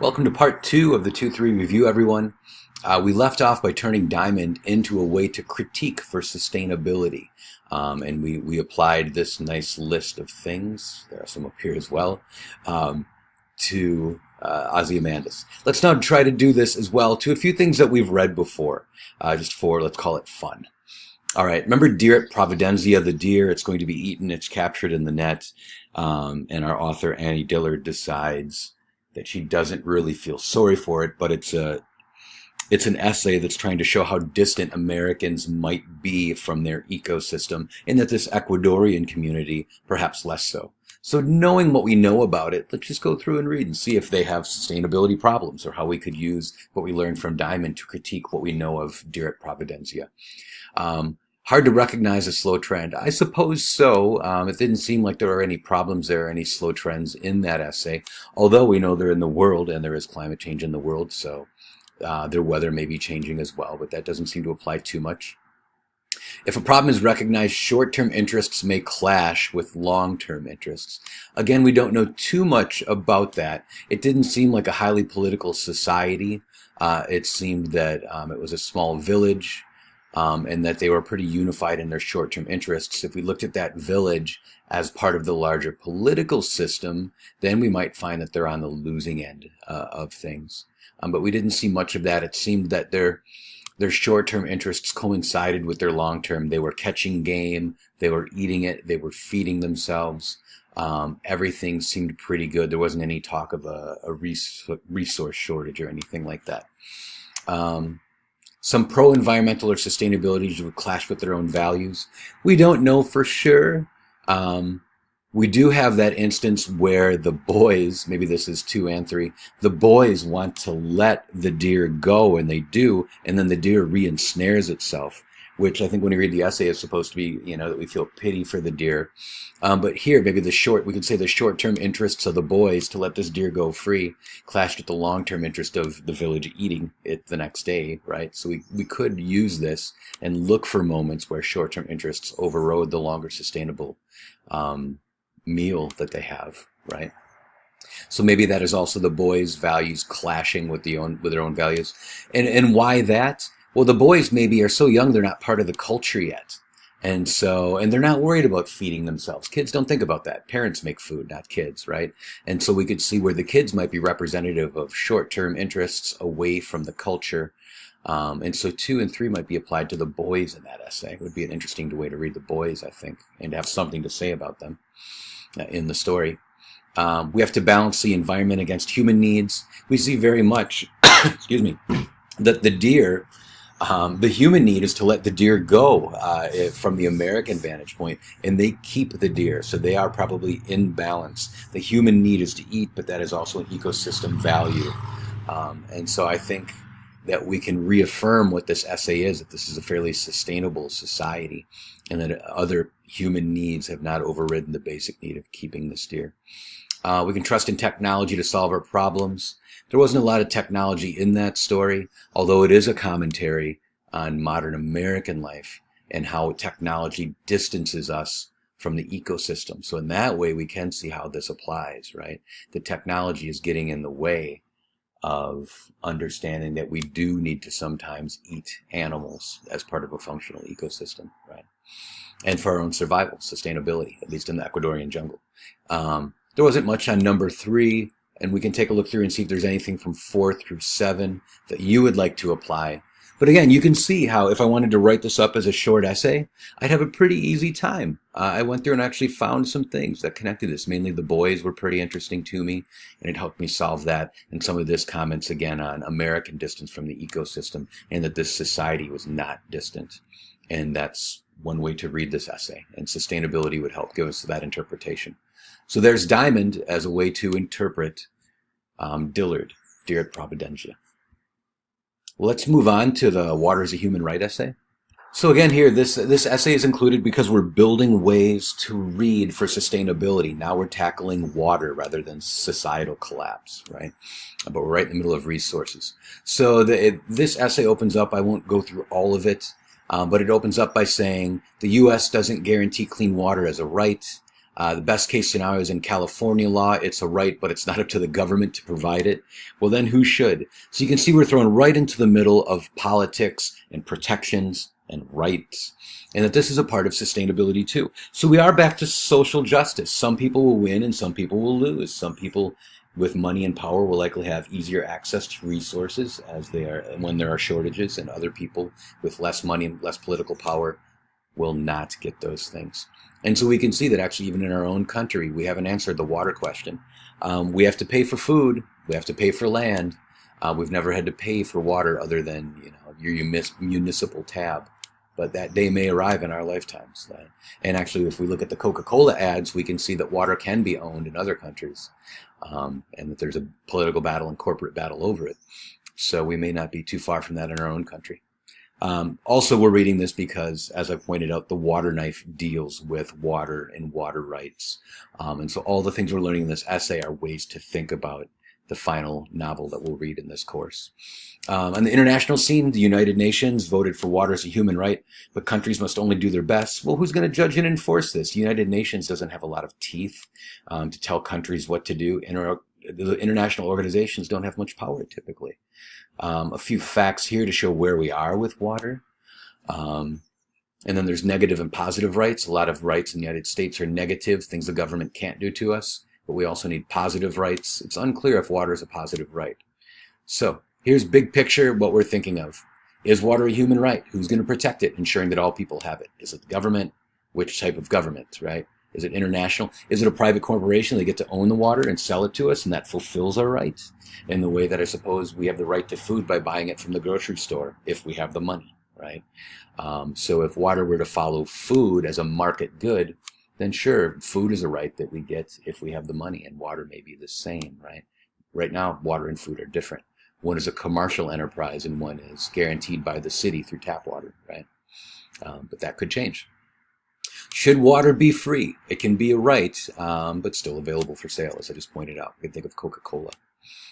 Welcome to part 2 of the 2-3 review, everyone. We left off by turning diamond into a way to critique for sustainability. And we applied this nice list of things, there are some up here as well, to Ozymandias. Let's now try to do this as well to a few things that we've read before, just for, let's call it fun. All right, remember deer at Providencia, the deer, it's going to be eaten, it's captured in the net, and our author Annie Dillard decides that she doesn't really feel sorry for it, but it's an essay that's trying to show how distant Americans might be from their ecosystem, and that this Ecuadorian community, perhaps less so. So knowing what we know about it, let's just go through and read and see if they have sustainability problems, or how we could use what we learned from Diamond to critique what we know of deer at Providencia. Hard to recognize a slow trend. I suppose so. It didn't seem like there were any problems there, any slow trends in that essay, although we know they're in the world and there is climate change in the world, so their weather may be changing as well, but that doesn't seem to apply too much. If a problem is recognized, short-term interests may clash with long-term interests. Again, we don't know too much about that. It didn't seem like a highly political society. It seemed that it was a small village, and that they were pretty unified in their short-term interests. If we looked at that village as part of the larger political system, then we might find that they're on the losing end of things. But we didn't see much of that. It seemed that their short-term interests coincided with their long-term. They were catching game, they were eating it, they were feeding themselves. Everything seemed pretty good. There wasn't any talk of a resource shortage or anything like that. Some pro-environmental or sustainability would clash with their own values. We don't know for sure. We do have that instance where the boys, maybe this is 2 and 3, the boys want to let the deer go, and they do, and then the deer re-ensnares itself, which I think when you read the essay is supposed to be, that we feel pity for the deer. But here, maybe we could say the short-term interests of the boys to let this deer go free clashed with the long-term interest of the village eating it the next day, right? So we could use this and look for moments where short-term interests overrode the longer sustainable meal that they have, right? So maybe that is also the boys' values clashing with their own values. And why that? Well, the boys maybe are so young they're not part of the culture yet. And they're not worried about feeding themselves. Kids don't think about that. Parents make food, not kids, right? And so we could see where the kids might be representative of short-term interests away from the culture. And so 2 and 3 might be applied to the boys in that essay. It would be an interesting way to read the boys, I think, and have something to say about them in the story. We have to balance the environment against human needs. We see very much, excuse me, that the deer, the human need is to let the deer go from the American vantage point, and they keep the deer, so they are probably in balance. The human need is to eat, but that is also an ecosystem value. And so I think that we can reaffirm what this essay is, that this is a fairly sustainable society, and that other human needs have not overridden the basic need of keeping this deer. We can trust in technology to solve our problems. There wasn't a lot of technology in that story, although it is a commentary on modern American life and how technology distances us from the ecosystem. So in that way, we can see how this applies, right? The technology is getting in the way of understanding that we do need to sometimes eat animals as part of a functional ecosystem, right? And for our own survival, sustainability, at least in the Ecuadorian jungle. There wasn't much on number 3, and we can take a look through and see if there's anything from 4 through 7 that you would like to apply. But again, you can see how if I wanted to write this up as a short essay, I'd have a pretty easy time. I went through and actually found some things that connected this. Mainly the boys were pretty interesting to me, and it helped me solve that. And some of this comments again on American distance from the ecosystem, and that this society was not distant. And that's one way to read this essay, and sustainability would help give us that interpretation. So there's Diamond as a way to interpret Dillard, Deer at Providencia. Let's move on to the Water is a Human Right essay. So again here, this essay is included because we're building ways to read for sustainability. Now we're tackling water rather than societal collapse, right? But we're right in the middle of resources. So this essay opens up, I won't go through all of it, but it opens up by saying the U.S. doesn't guarantee clean water as a right. The best case scenario is in California law. It's a right, but it's not up to the government to provide it. Well, then who should? So you can see we're thrown right into the middle of politics and protections and rights, and that this is a part of sustainability too. So we are back to social justice. Some people will win and some people will lose. Some people with money and power will likely have easier access to resources as they are when there are shortages, and other people with less money and less political power will not get those things. And so we can see that actually even in our own country, we haven't answered the water question. We have to pay for food. We have to pay for land. We've never had to pay for water other than your municipal tab. But that day may arrive in our lifetimes. And actually, if we look at the Coca-Cola ads, we can see that water can be owned in other countries, and that there's a political battle and corporate battle over it. So we may not be too far from that in our own country. Also, we're reading this because, as I've pointed out, the water knife deals with water and water rights. And so all the things we're learning in this essay are ways to think about the final novel that we'll read in this course. On the international scene, the United Nations voted for water as a human right, but countries must only do their best. Well, who's going to judge and enforce this? The United Nations doesn't have a lot of teeth to tell countries what to do. The international organizations don't have much power typically. A few facts here to show where we are with water. And then there's negative and positive rights. A lot of rights in the United States are negative, things the government can't do to us, but we also need positive rights. It's unclear if water is a positive right. So here's big picture what we're thinking of. Is water a human right? Who's going to protect it, ensuring that all people have it? Is it the government? Which type of government, right? Is it international? Is it a private corporation? They get to own the water and sell it to us, and that fulfills our rights in the way that I suppose we have the right to food by buying it from the grocery store if we have the money, right? So if water were to follow food as a market good, then sure, food is a right that we get if we have the money, and water may be the same, right? Right now, water and food are different. One is a commercial enterprise and one is guaranteed by the city through tap water, right? But that could change. Should water be free? It can be a right, but still available for sale, as I just pointed out. You can think of Coca-Cola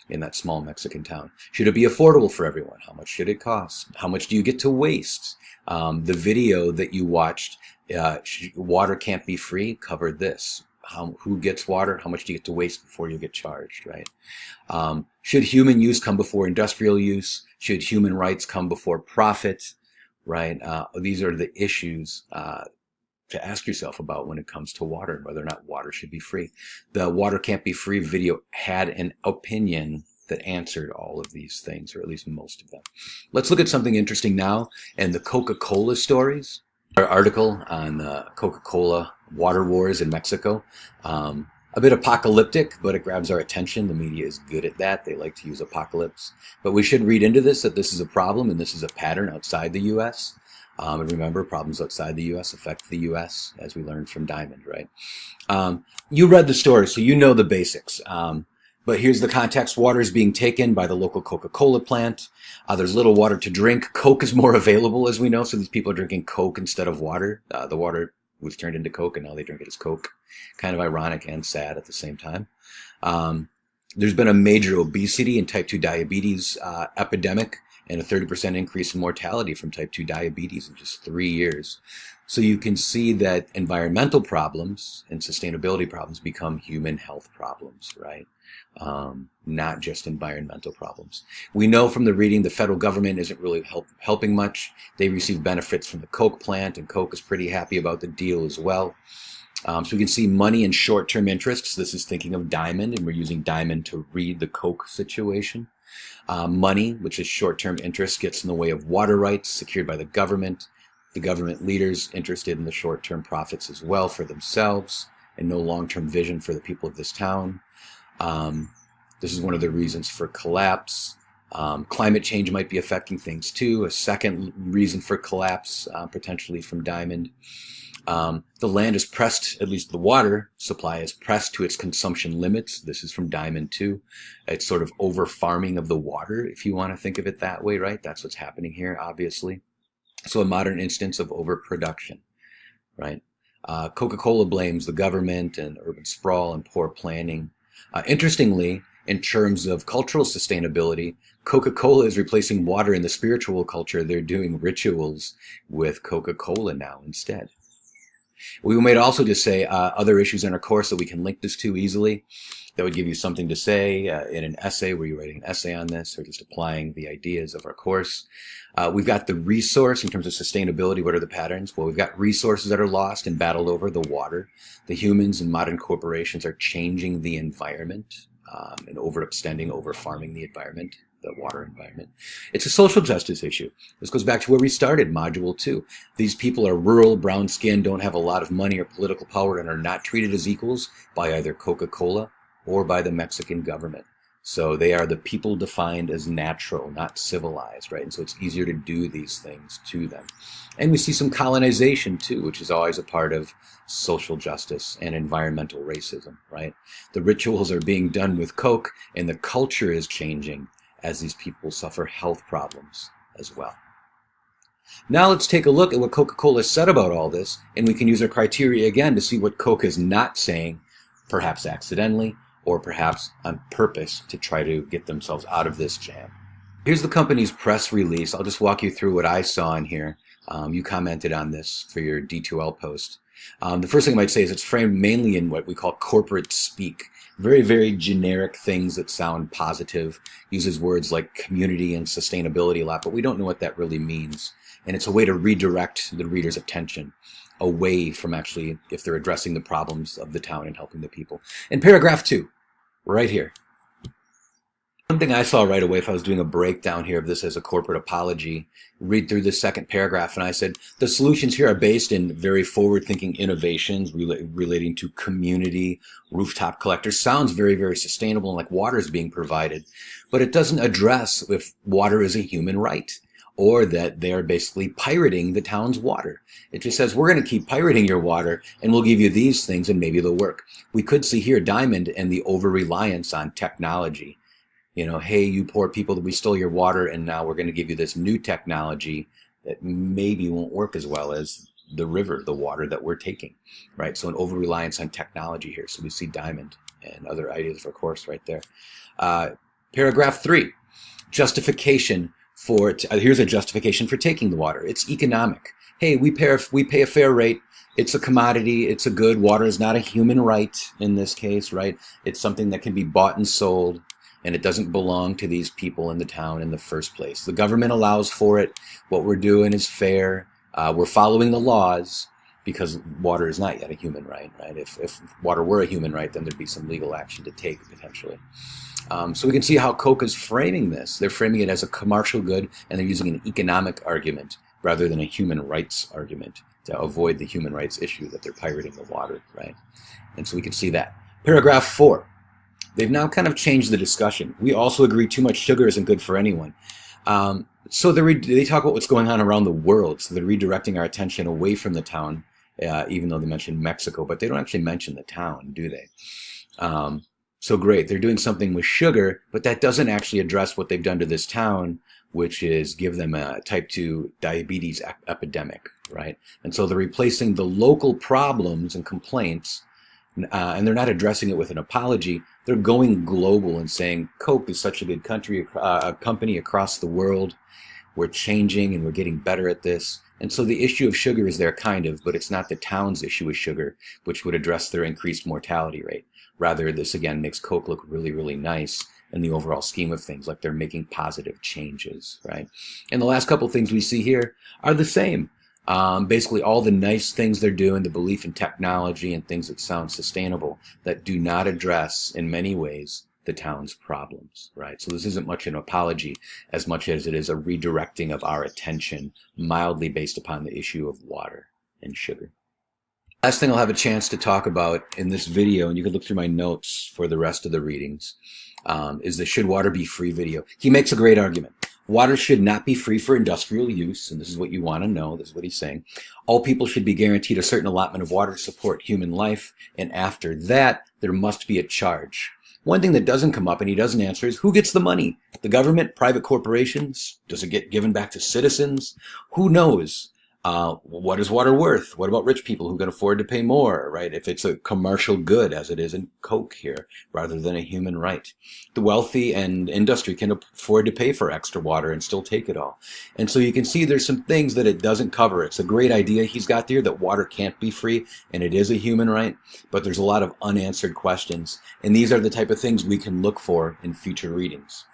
in that small Mexican town. Should it be affordable for everyone? How much should it cost? How much do you get to waste? The video that you watched, Water Can't Be Free, covered this. Who gets water? How much do you get to waste before you get charged, right? Should human use come before industrial use? Should human rights come before profit, right? These are the issues to ask yourself about when it comes to water and whether or not water should be free. The Water Can't Be Free video had an opinion that answered all of these things, or at least most of them. Let's look at something interesting now, and the Coca-Cola stories. Our article on the Coca-Cola water wars in Mexico. A bit apocalyptic, but it grabs our attention. The media is good at that. They like to use apocalypse. But we should read into this that this is a problem and this is a pattern outside the U.S. And remember, problems outside the U.S. affect the U.S., as we learned from Diamond, right? You read the story, so you know the basics. But here's the context. Water is being taken by the local Coca-Cola plant. There's little water to drink. Coke is more available, as we know, so these people are drinking Coke instead of water. The water was turned into Coke, and now they drink it as Coke. Kind of ironic and sad at the same time. There's been a major obesity and type 2 diabetes epidemic, and a 30% increase in mortality from type 2 diabetes in just 3 years. So you can see that environmental problems and sustainability problems become human health problems, right? Not just environmental problems. We know from the reading the federal government isn't really helping much. They receive benefits from the Coke plant, and Coke is pretty happy about the deal as well. So we can see money and short-term interests. This is thinking of Diamond, and we're using Diamond to read the Coke situation. Money, which is short-term interest, gets in the way of water rights secured by the government. The government leaders interested in the short-term profits as well for themselves, and no long-term vision for the people of this town. This is one of the reasons for collapse. Climate change might be affecting things too. A second reason for collapse, potentially from Diamond. The land is pressed, at least the water supply is pressed to its consumption limits. This is from Diamond too. It's sort of over farming of the water, if you want to think of it that way, right? That's what's happening here, obviously. So a modern instance of overproduction, right? Coca-Cola blames the government and urban sprawl and poor planning. Interestingly, in terms of cultural sustainability, Coca-Cola is replacing water in the spiritual culture. They're doing rituals with Coca-Cola now instead. We might also just say other issues in our course that we can link this to easily. That would give you something to say in an essay where you're writing an essay on this or just applying the ideas of our course. We've got the resource in terms of sustainability. What are the patterns? Well, we've got resources that are lost and battled over, the water. The humans and modern corporations are changing the environment and overextending, over-farming the environment, the water environment. It's a social justice issue. This goes back to where we started, Module 2. These people are rural, brown-skinned, don't have a lot of money or political power, and are not treated as equals by either Coca-Cola or by the Mexican government. So they are the people defined as natural, not civilized, right? And so it's easier to do these things to them. And we see some colonization too, which is always a part of social justice and environmental racism, right? The rituals are being done with Coke, and the culture is changing as these people suffer health problems as well. Now let's take a look at what Coca-Cola said about all this, and we can use our criteria again to see what Coke is not saying, perhaps accidentally, or perhaps on purpose to try to get themselves out of this jam. Here's the company's press release. I'll just walk you through what I saw in here. You commented on this for your D2L post. The first thing I might say is it's framed mainly in what we call corporate speak. Very, very generic things that sound positive. Uses words like community and sustainability a lot, but we don't know what that really means. And it's a way to redirect the reader's attention away from actually if they're addressing the problems of the town and helping the people. In paragraph 2, right here. One thing I saw right away if I was doing a breakdown here of this as a corporate apology, read through the second paragraph, and I said, the solutions here are based in very forward-thinking innovations relating to community, rooftop collectors. Sounds very, very sustainable and like water is being provided, but it doesn't address if water is a human right, or that they are basically pirating the town's water. It just says, we're going to keep pirating your water, and we'll give you these things, and maybe they'll work. We could see here Diamond and the over-reliance on technology. You know, hey, you poor people, we stole your water, and now we're going to give you this new technology that maybe won't work as well as the river, the water that we're taking, right? So an over-reliance on technology here. So we see Diamond and other ideas, of course, right there. Paragraph 3, justification for, here's a justification for taking the water. It's economic. Hey, we pay a fair rate. It's a commodity. It's a good. Water is not a human right in this case, right? It's something that can be bought and sold, and it doesn't belong to these people in the town in the first place. The government allows for it. What we're doing is fair. We're following the laws because water is not yet a human right, right? If water were a human right, then there'd be some legal action to take potentially. So we can see how Coke is framing this. They're framing it as a commercial good, and they're using an economic argument rather than a human rights argument to avoid the human rights issue that they're pirating the water, right? And so we can see that. Paragraph 4. They've now kind of changed the discussion. We also agree too much sugar isn't good for anyone. So they talk about what's going on around the world. So they're redirecting our attention away from the town, even though they mentioned Mexico, but they don't actually mention the town, do they? So great, they're doing something with sugar, but that doesn't actually address what they've done to this town, which is give them a type 2 diabetes epidemic, right? And so they're replacing the local problems and complaints, and they're not addressing it with an apology. They're going global and saying, Coke is such a good company across the world. We're changing and we're getting better at this. And so the issue of sugar is there kind of, but it's not the town's issue with sugar, which would address their increased mortality rate. Rather, this again makes Coke look really, really nice in the overall scheme of things, like they're making positive changes, right? And the last couple things we see here are the same. Basically all the nice things they're doing, the belief in technology and things that sound sustainable that do not address, in many ways, the town's problems, right? So this isn't much an apology as much as it is a redirecting of our attention mildly based upon the issue of water and sugar. Last thing I'll have a chance to talk about in this video, and you can look through my notes for the rest of the readings, is the should water be free video. He makes a great argument. Water should not be free for industrial use, and this is what you want to know. This is what he's saying. All people should be guaranteed a certain allotment of water to support human life, and after that, there must be a charge. One thing that doesn't come up and he doesn't answer is who gets the money? The government, private corporations? Does it get given back to citizens? Who knows? What is water worth? What about rich people who can afford to pay more, right? If it's a commercial good, as it is in Coke here, rather than a human right. The wealthy and industry can afford to pay for extra water and still take it all. And so you can see there's some things that it doesn't cover. It's a great idea he's got there that water can't be free, and it is a human right, but there's a lot of unanswered questions. And these are the type of things we can look for in future readings.